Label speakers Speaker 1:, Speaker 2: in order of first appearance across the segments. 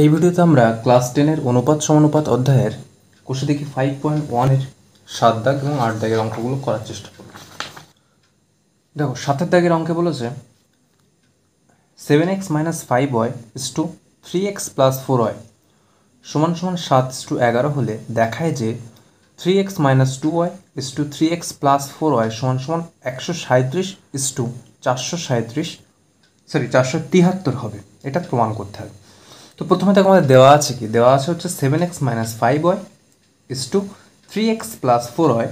Speaker 1: এই ভিডিওতে আমরা ক্লাস 10-এর অনুপাত সমানুপাত অধ্যায়ের কোষে দেখি 5.1-এর 7 দাগ এবং 8 দাগের অঙ্কগুলো করার চেষ্টা করব। দেখো 7 দাগের অঙ্কে বলেছে 7x - 5y = 3x + 4y = 7:11 হলে দেখায় যে 3x - 2y = 3x + 4y = 473 হবে। এটা প্রমাণ করতে হবে। তো প্রথমে দেখো আমাদের দেওয়া আছে কি, দেওয়া আছে হচ্ছে 7x - 5y = 3x + 4y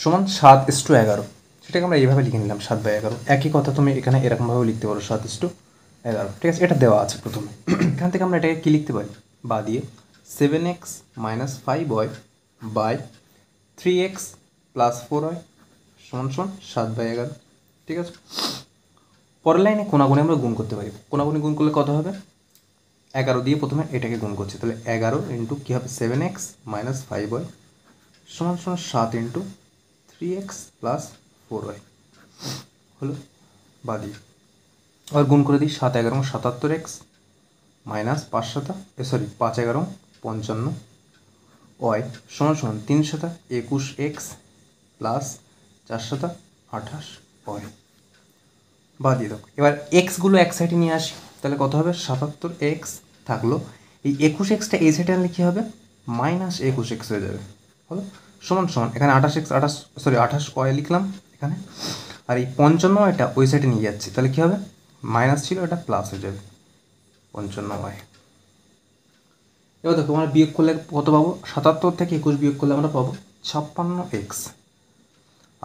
Speaker 1: = 7:11। সেটাকে আমরা এইভাবে লিখে নিলাম 7/11। একই কথা তুমি এখানে এরকমভাবেও লিখতে পারো 7:11। ঠিক আছে, এটা দেওয়া আছে প্রথমে। এখান থেকে আমরা এটাকে কী লিখতে পারি, বা দিয়ে 7x - 5y / 3x + 4y = 7/11। ঠিক আছে, পরের লাইনে কোনাগুনি আমরা গুণ করতে পারি। কোনাগুনি গুণ করলে কত হবে, 11 দিয়ে প্রথমে এটাকে গুণ করছি, তাহলে 11 ইন্টু কী হবে 7x - 5y = 7 into 3x + 4y হলো। বা দিয়ে আবার গুণ করে দিই, 7 11 77x minus 5 11 55 y = 3 21x plus 4 28 y। বা দিয়ে দাও। এবার এক্সগুলো এক সাইডে নিয়ে আসি, তাহলে কত হবে 77x থাকলো, এই 21xটা এই সাইডে আনলে কী হবে -21x হয়ে যাবে। হলো সমান এখানে 28 y লিখলাম এখানে, আর এই 55 এটা ওই সাইডে নিয়ে যাচ্ছি, তাহলে কী হবে মাইনাস ছিল এটা প্লাস হয়ে যাবে 55y। এবার দেখো আমরা বিয়োগ করলে কত পাবো, 77 থেকে 21 বিয়োগ করলে আমরা পাবো 56x,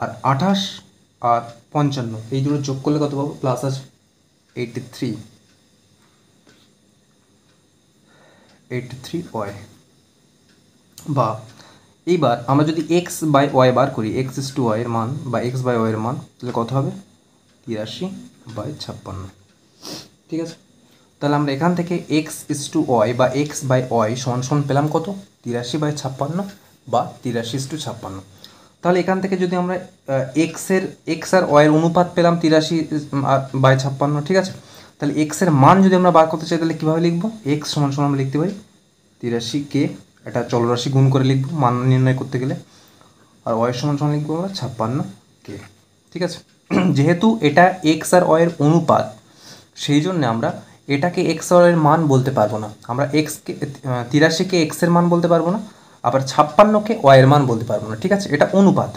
Speaker 1: আর 28 আর 55 এই দুটো যোগ করলে কত পাবো, প্লাস আছে 83y। বা এইবার আমরা যদি x/y বার করি, x/y এর মান বা x/y এর মান, তাহলে কত হবে 83/56। ঠিক আছে, তাহলে আমরা এখান থেকে x/y বা x/y সমান পেলাম কত 83/56 বা 83:56। তাহলে এখান থেকে যদি আমরা x আর y এর অনুপাত পেলাম 83/56। ঠিক আছে, তাহলে x এর মান যদি আমরা বার করতে চাই তাহলে কীভাবে লিখবো, x = আমরা লিখতে পারি 83কে এটা চলরাশি গুণ করে লিখবো মান নির্ণয় করতে গেলে, আর y = লিখবো আমরা 56কে। ঠিক আছে, যেহেতু এটা x আর y এর অনুপাত, সেই জন্য আমরা এটাকে x আর y এর মান বলতে পারবো না। আমরা 83কে x এর মান বলতে পারবো না, আবার 56কে y এর মান বলতে পারবো না। ঠিক আছে, এটা অনুপাত।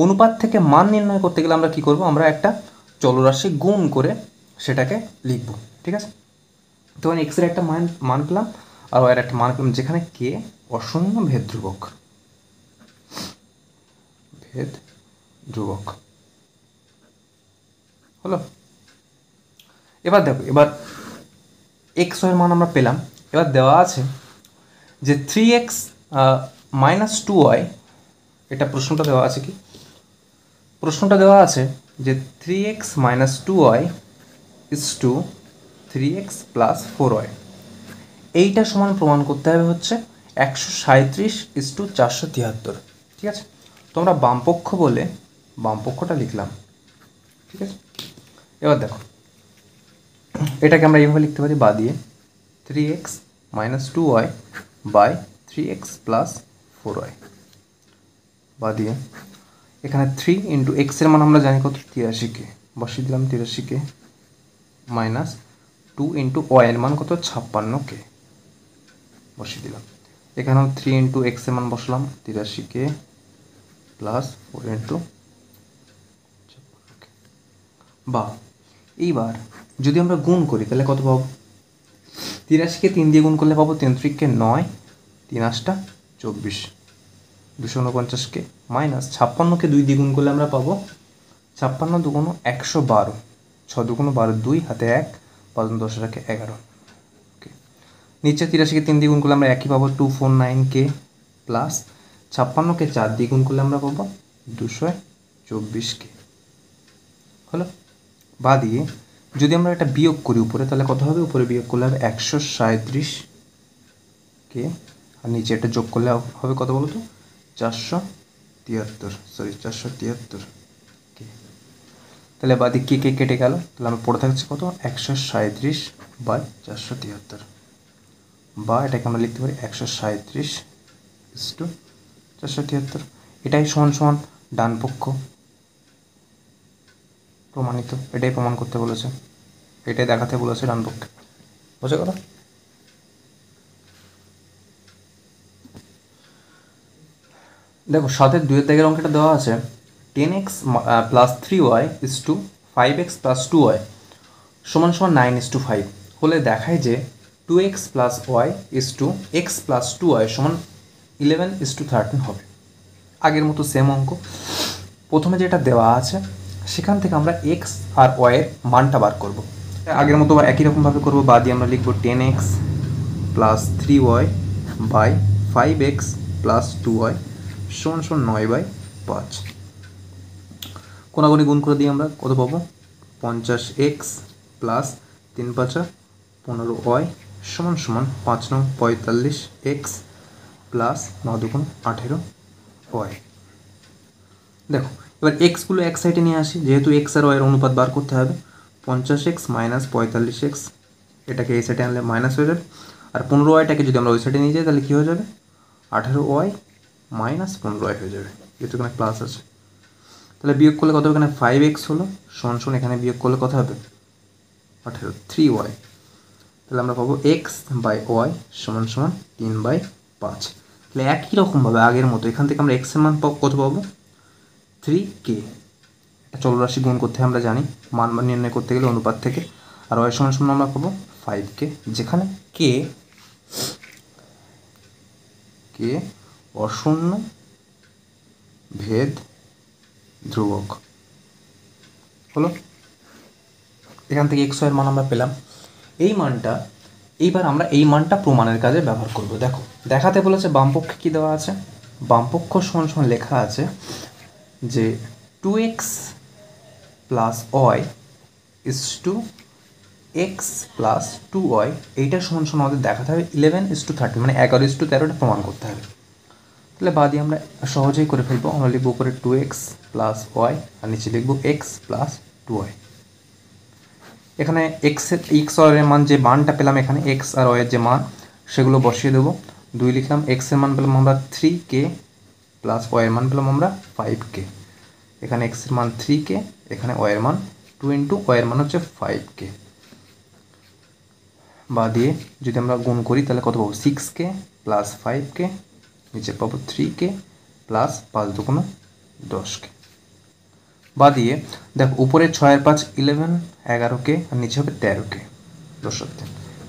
Speaker 1: অনুপাত থেকে মান নির্ণয় করতে গেলে আমরা কী করবো, আমরা একটা চলরাশি গুণ করে সেটাকে লিখবো। ঠিক আছে, তখন x এর একটা মান পেলাম আর y এর একটা মান পেলাম, যেখানে k অশূন্য ভেদ ধ্রুবক হলো। এবার দেখো, এবার x এর মান আমরা পেলাম। এবার দেওয়া আছে যে 3x - 2y, এটা প্রশ্নটা দেওয়া আছে কি, প্রশ্নটা দেওয়া আছে যে 3x - 2y = 3x + 4y। এইটা সমান প্রমাণ করতে হবে হচ্ছে 137/473। ঠিক আছে, তোমরা বামপক্ষ বলে বামপক্ষটা লিখলাম। ঠিক আছে, এবার দেখো এটাকে আমরা এইভাবে লিখতে পারি, বা দিয়ে 3x - 2y / 3x + 4y। বা দিয়ে এখানে 3 ইন্টু x এর মান আমরা জানি কত 83কে, বসিয়ে দিলাম 83কে, মাইনাস 2 ইন্টু y এর মান কত 56কে, বসিয়ে দিলাম। এখানেও 3 ইন্টু x এর মান বসলাম 83কে প্লাস 4 ইন্টু 56কে। বা এইবার যদি আমরা গুণ করি তাহলে কত পাবো, 83কে 3 দিয়ে গুণ করলে পাবো 3×3 = 9, 3 × 8 = 24, 249কে মাইনাস 56কে 2 দিয়ে গুণ করলে আমরা পাবো 56 2 × 112, 6 2 × 12, 2 হাতে 1, 5 10 রাখে 11। ওকে, নিচে 83কে 3 দিয়ে গুণ করলে আমরা একই পাবো 249কে, প্লাস 56কে 4 দিয়ে গুণ করলে আমরা পাবো 224কে হলো। বা দিয়ে যদি আমরা এটা বিয়োগ করি উপরে, তাহলে কত হবে, উপরে বিয়োগ করলে হবে 137কে, আর নিচে এটা যোগ করলে হবে কত বলো তো 473কে। তাহলে বাদি কে কেটে গেল, তাহলে আমার পড়ে থাকছে কত 137/473। বা এটাকে আমরা লিখতে পারি 137/473। এটাই সমান সমান ডান পক্ষ, প্রমাণিত। এটাই প্রমাণ করতে বলেছে, এটাই দেখাতে বলেছে ডান পক্ষে। বোঝা গেল? দেখো 7-এর 2-এর দাগের অঙ্কটা দেওয়া আছে 10x + 3y = 5x + 2y সমান সমান 9:5 হলে দেখায় যে 2x + y = x + 2y সমান 11:13 হবে। আগের মতো সেম অঙ্ক। প্রথমে যেটা দেওয়া আছে সেখান থেকে আমরা x আর y এর মানটা বার করব। আগের মতো একই রকমভাবে করবো, বা দিয়ে আমরা লিখব 10x + 3y / 5x + 2y সমান সমান 9/5। কোনাগুনি গুণ করে দিয়ে আমরা কত পাবো? 50x + 3×5 15y সমান সমান 5×9 45x + 9×2 18y। দেখো এবার এক্সগুলো এক সাইডে নিয়ে আসি, যেহেতু এক্স আর ওয়াইয়ের অনুপাত বার করতে হবে। 50x - 45x এটাকে এই সাইডে আনলে মাইনাস হয়ে যাবে, আর 15yটাকে যদি আমরা ওই সাইডে নিয়ে যাই তাহলে কী হয়ে যাবে? 18y - 15y হয়ে যাবে, যেহেতু এখানে প্লাস আছে। তাহলে বিয়োগ করলে কত হবে? এখানে 5x হলো সমান সমান এখানে বিয়োগ করলে কত হবে? 18 3y। তাহলে আমরা পাবো x/y সমান সমান 3/5। তাহলে একই রকমভাবে আগের মতো এখান থেকে আমরা এক্সের মান কত পাবো? 3k। চলরাশি গুণ করতে আমরা জানি, মান নির্ণয় করতে গেলে অনুপাত থেকে। আর ওয়াই সমান সমান আমরা পাবো 5k, যেখানে কে অশূন্য ভেদ ধ্রুবক হলো। এখান থেকে এক্স ওয়াইয়ের মান আমরা পেলাম। এই মানটা এইবার আমরা এই মানটা প্রমাণের কাজে ব্যবহার করব। দেখো দেখাতে বলেছে বামপক্ষে কী দেওয়া আছে? বামপক্ষ সমান সমান লেখা আছে যে 2x + y = x + 2y। এইটা সমান সমান আমাদের দেখাতে হবে 11:13, মানে 11:13 প্রমাণ করতে হবে। তাহলে বাদি আমরা সহজেই করে ফেলবো। আমরা লিখবো উপরে 2x + y আর নিচে লিখবো x + 2y। এখানে এক্স ওয়াইয়ের মান, যে মানটা পেলাম এখানে এক্স আর ওয়াইয়ের যে মান সেগুলো বসিয়ে দেবো। 2 লিখলাম, এক্সের মান পেলাম আমরা 3k + ওয়াইয়ের মান পেলাম আমরা 5k। এখানে এক্সের মান 3k, এখানে ওয়াইয়ের মান 2 × ওয়াইয়ের মান হচ্ছে 5k। বা দিয়ে যদি আমরা গুণ করি তাহলে কত পাবো? 6k + 5k, নিচে পাবো 3k + 5 × 2 = 10k। বা দিয়ে দেখো উপরে 6 × 5 11 11k আর নিচে হবে 13k। 10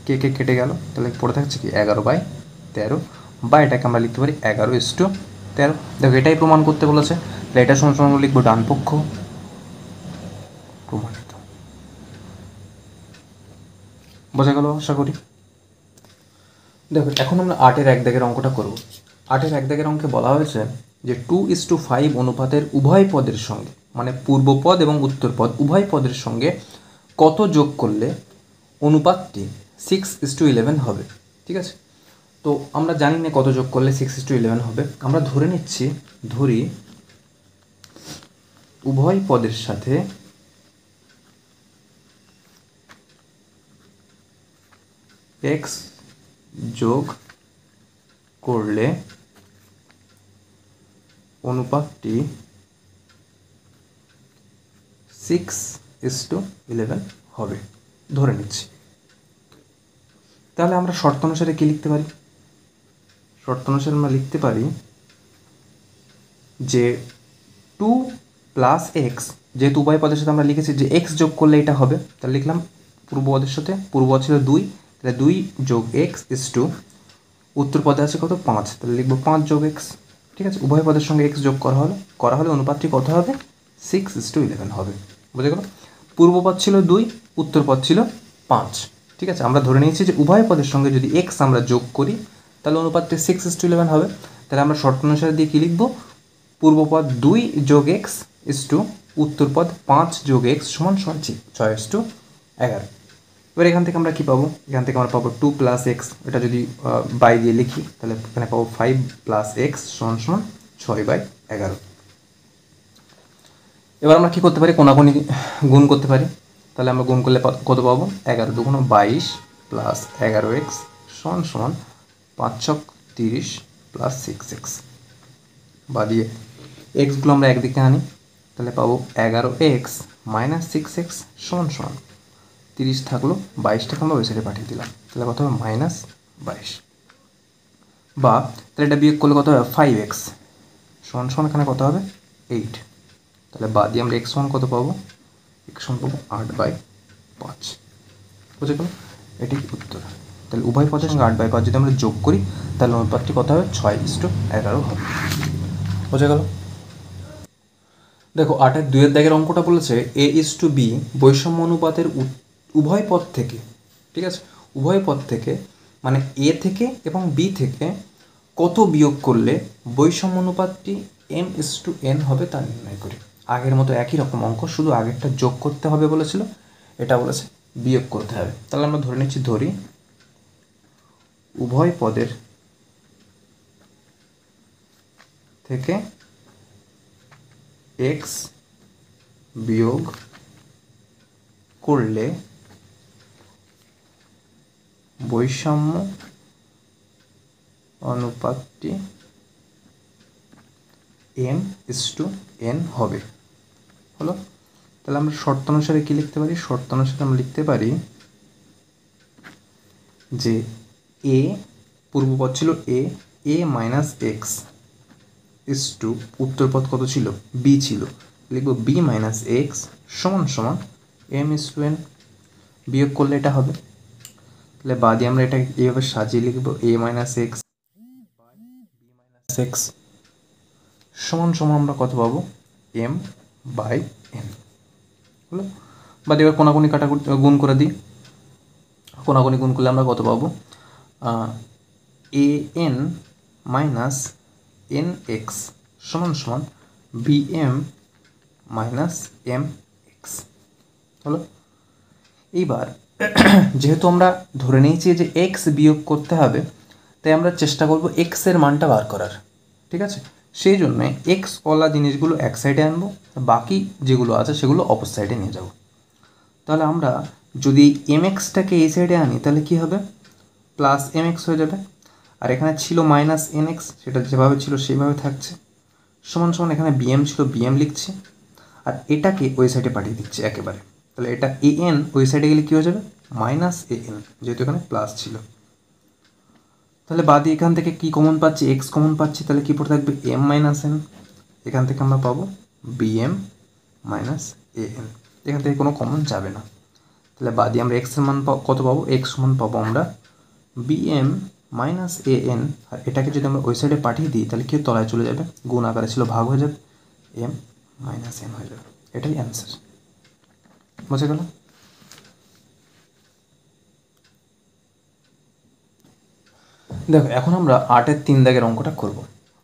Speaker 1: কে কেটে গেল, তাহলে পড়ে থাকছে কি 11/13, বা এটাকে আমরা লিখতে পারি 11:13। দেখো এটাই প্রমাণ করতে বলেছে, তাহলে এটা সমান সমান লিখবো ডান পক্ষ, প্রমাণিত। বোঝা গেল আশা করি। দেখো এখন আমরা 8-এর 1 দাগের অঙ্কটা করব। 8-এর 1 দাগের অঙ্কে বলা হয়েছে যে 2:5 অনুপাতের উভয় পদের সঙ্গে, মানে পূর্বপদ এবং উত্তরপদ উভয় পদের সঙ্গে কত যোগ করলে অনুপাতটি 6:11 হবে। ঠিক আছে, তো আমরা জানি না কত যোগ করলে 6:11 হবে। আমরা ধরে নিচ্ছি, ধরি উভয় পদের সাথে x যোগ করলে অনুপাতটি 6:11 হবে, ধরে নিচ্ছি। তাহলে আমরা শর্ত অনুসারে কী লিখতে পারি? শর্ত অনুসারে আমরা লিখতে পারি যে 2 + x, যেহেতু উভয় পদের সাথে আমরা লিখেছি যে x যোগ করলে এটা হবে, তাহলে লিখলাম পূর্বপদের সাথে, পূর্বপদ ছিল 2, তাহলে 2 + x উত্তর পদে আছে কত? 5, তাহলে লিখবো 5 + x। ঠিক আছে, উভয় পদের সঙ্গে x যোগ করা হলে অনুপাতটি কত হবে? 6:11 হবে। বুঝে গেল? পূর্বপদ ছিল 2, উত্তরপদ ছিল 5। ঠিক আছে, আমরা ধরে নিয়েছি যে উভয় পদের সঙ্গে যদি x আমরা যোগ করি তাহলে অনুপাতটি 6:11 হবে। তাহলে আমরা শর্ত অনুসারে দিয়ে কী লিখবো? পূর্বপদ 2 + x উত্তরপদ 5 + x সমান 6:11। এবার এখান থেকে আমরা কী পাবো? এখান থেকে আমরা পাবো 2 + x, এটা যদি বাই দিয়ে লিখি তাহলে এখানে পাবো 5 + x সমান 6/11। এবার আমরা কী করতে পারি? কোনাকুনি গুণ করতে পারি। তাহলে আমরা গুণ করলে কত পাবো? 11×2 = 22 + 11x সমান সমান 5 ছক 30 প্লাস 6x, বা দিয়ে এক্সগুলো আমরা একদিকে আনি, তাহলে পাবো 11x মাইনাস 6x সমান সমান 30 থাকলো, 22টাকে আমরা ওই সাইডে পাঠিয়ে দিলাম, তাহলে কত হবে মাইনাস 22। বা তাহলে এটা বিয়োগ করলে কত হবে 5x সমান সমান এখানে কত হবে 8, তাহলে বা দিয়ে আমরা এক্স সমান কত পাবো, এক্স সমান পাবো 8/5। বুঝে গেল, এটি উত্তর। তাহলে উভয় পদের সঙ্গে 8/5 যদি আমরা যোগ করি তাহলে অনুপাতটি কত হবে 6:11 হবে। বুঝে গেল। দেখো 8-এর 2-এর দাগের অঙ্কটা বলেছে A:B বৈষম্য অনুপাতের উভয় পদ থেকে, ঠিক আছে, উভয় পদ থেকে মানে এ থেকে এবং বি থেকে কত বিয়োগ করলে বৈষম্য অনুপাতটি M:n হবে তা নির্ণয় করি। আগের মতো একই রকম অঙ্ক, শুধু আগেরটা যোগ করতে হবে বলেছিল, এটা বলেছে বিয়োগ করতে হবে। তাহলে আমরা ধরে নিচ্ছি, ধরি উভয় পদের থেকে x বিয়োগ করলে বৈষম্য অনুপাতটি M:n হবে। হলো, তাহলে আমরা শর্ত অনুসারে কি লিখতে পারি, শর্ত অনুসারে আমরা লিখতে পারি যে a পূর্বপদ ছিল a minus x is two উত্তরপদ কত ছিল b ছিল, লিখব b মাইনাস এক্স সমান সমান M:n, বিয়োগ করলে এটা হবে। তাহলে বাদে আমরা এটা এইভাবে সাজিয়ে লিখব a মাইনাস এক্স এক্স সমান সমান আমরা কত পাবো M/n। হলো, বাদ এবার কোনাকুনি কাটাকুটি গুণ করে দিই, কোনাকুনি গুণ করলে আমরা কত পাবো an মাইনাস nx সমান সমান bm মাইনাস mx। হলো, এইবার যেহেতু আমরা ধরে নিয়েছি যে x বিয়োগ করতে হবে, তাই আমরা চেষ্টা করব x এর মানটা বার করার, ঠিক আছে। সেই জন্য এক্স ওয়ালা জিনিসগুলো এক সাইডে আনবো, বাকি যেগুলো আছে সেগুলো অপর সাইডে নিয়ে যাব। তাহলে আমরা যদি এম এক্সটাকে এই সাইডে আনি তাহলে কি হবে, প্লাস এম এক্স হয়ে যাবে, আর এখানে ছিল মাইনাস এন এক্স, সেটা যেভাবে ছিল সেইভাবে থাকছে, সমান সমান এখানে বিএম ছিল বিএম লিখছি, আর এটাকে ওই সাইডে পাঠিয়ে দিচ্ছি একেবারে। তাহলে এটা এ এন ওই সাইডে গেলে কী হয়ে যাবে মাইনাস এ এন, যেহেতু এখানে প্লাস ছিল। তাহলে বাদি এখান থেকে কি কমন পাচ্ছি, এক্স কমন পাচ্ছি, তাহলে কী পড়ে থাকবে এম মাইনাস এন, এখান থেকে আমরা পাবো বিএম মাইনাস এ এন, এখান থেকে কোনো কমন যাবে না। তাহলে বাদি আমরা এক্সের মান কত পাবো, এক্স মান পাবো আমরা বিএম মাইনাস এ এন, আর এটাকে যদি আমরা ওই সাইডে পাঠিয়ে দিই তাহলে কি তলায় চলে যাবে, গুণ আকারে ছিল ভাগ হয়ে যাবে, এম মাইনাস এম হয়ে যাবে, এটাই অ্যান্সার। বুঝে গেল। দেখো এখন আমরা 8-এর 3 দাগের অঙ্কটা করব।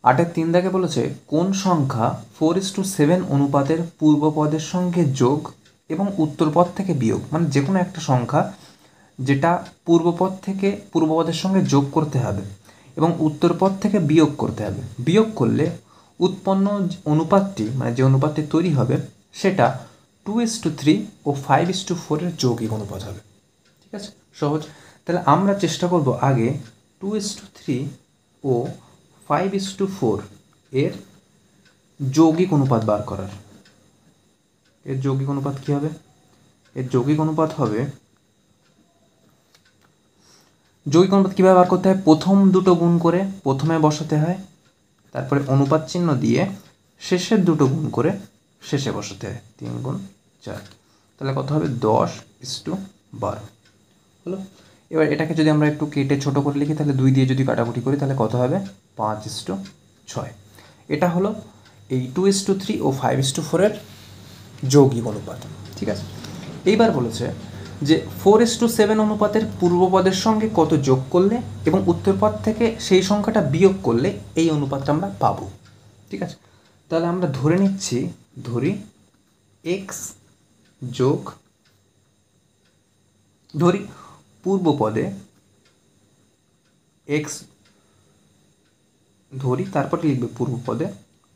Speaker 1: 8-এর 3 দাগে বলেছে কোন সংখ্যা 4:7 অনুপাতের পূর্বপদের সঙ্গে যোগ এবং উত্তরপদ থেকে বিয়োগ, মানে যে কোনো একটা সংখ্যা যেটা পূর্বপদের সঙ্গে যোগ করতে হবে এবং উত্তরপদ থেকে বিয়োগ করতে হবে, বিয়োগ করলে উৎপন্ন অনুপাতটি মানে যে অনুপাতটি তৈরি হবে সেটা 2:3 ও 5:4 এর যৌগিক অনুপাত হবে। ঠিক আছে, সহজ। তাহলে আমরা চেষ্টা করব আগে 2:3 ও 5:4 এর যৌগিক অনুপাত বার করার। এর যৌগিক অনুপাত কী হবে, এর যৌগিক অনুপাত হবে, যৌগিক অনুপাত কীভাবে বার করতে হয়, প্রথম দুটো গুণ করে প্রথমে বসাতে হয়, তারপরে অনুপাত চিহ্ন দিয়ে শেষের দুটো গুণ করে শেষে বসাতে হয়, 3 গুণ 4, তাহলে কত হবে 10:12। হলো, এবার এটাকে যদি আমরা একটু কেটে ছোটো করে লিখি তাহলে 2 দিয়ে যদি কাটাকুটি করি তাহলে কত হবে 5:6। এটা হলো এই 2:3 ও 5:4 এর যৌগিক অনুপাত। ঠিক আছে, এইবার বলেছে যে 4:7 অনুপাতের পূর্বপদের সঙ্গে কত যোগ করলে এবং উত্তরপদ থেকে সেই সংখ্যাটা বিয়োগ করলে এই অনুপাতটা আমরা পাবো। ঠিক আছে, তাহলে আমরা ধরে নিচ্ছি, ধরি এক্স যোগ, ধরি পূর্বপদে এক্স, ধরি তারপরে লিখবে পূর্বপদে,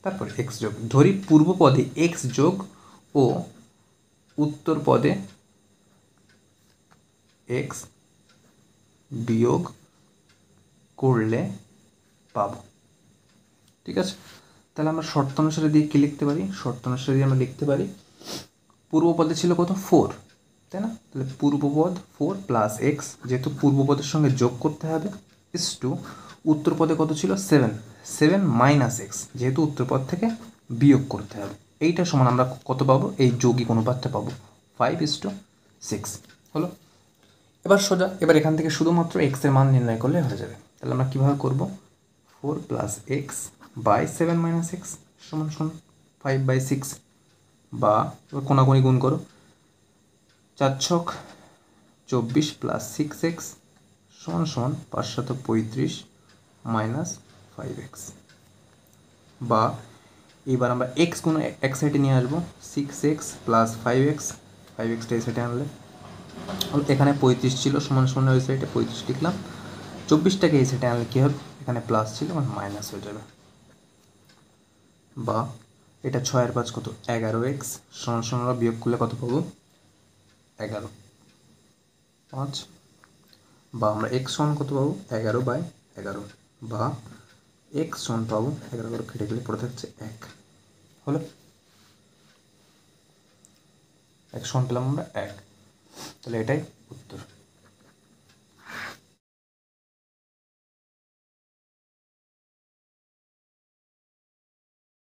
Speaker 1: তারপরে এক্স যোগ, ধরি পূর্বপদে এক্স যোগ ও উত্তর পদে এক্স বিয়োগ করলে পাবো। ঠিক আছে, তাহলে আমরা শর্ত অনুসারে দিয়ে কী লিখতে পারি? শর্ত অনুসারে দিয়ে আমরা লিখতে পারি পূর্বপদে ছিল কত? 4, তাই না? তাহলে পূর্বপদ 4 প্লাস এক্স, যেহেতু পূর্বপদের সঙ্গে যোগ করতে হবে, ইস টু উত্তরপদে কত ছিল? 7 মাইনাস এক্স, যেহেতু উত্তরপদ থেকে বিয়োগ করতে হবে। এইটা সমান আমরা কত পাবো? এই যৌগিক অনুপাতটা পাবো 5:6। হলো? এবার সোজা, এবার এখান থেকে শুধুমাত্র এক্সের মান নির্ণয় করলে হয়ে যাবে। তাহলে আমরা কীভাবে করবো? 4 plus x by 7 minus x সমান 5/6, বা এবার কোনাকুনি গুণ করো, 4×6 = 24 প্লাস 6x সমান 5×7 = 35 মাইনাস 5x, বা এবার আমরা এক্স কোনো এক সাইডে নিয়ে আসবো, 6x প্লাস 5x, 5xটা এই সাইডে আনলে এখানে 35 ছিল সমান ওই সাইডে 35 লিখলাম, 24টাকে এই সাইডে আনলে কী হবে? এখানে প্লাস ছিল মাইনাস হয়ে যাবে, বা এটা 6/5 কত? 11x সমান আমরা বিয়োগ করলে কত পাবো? 11/5, বা আমরা এক্স সমান কত পাবো? 11/11, বা এক্স সমান পাবো 11 কেটে গেলে পড়ে থাকছে 1। হলো? এক সমান পেলাম আমরা 1। তাহলে এটাই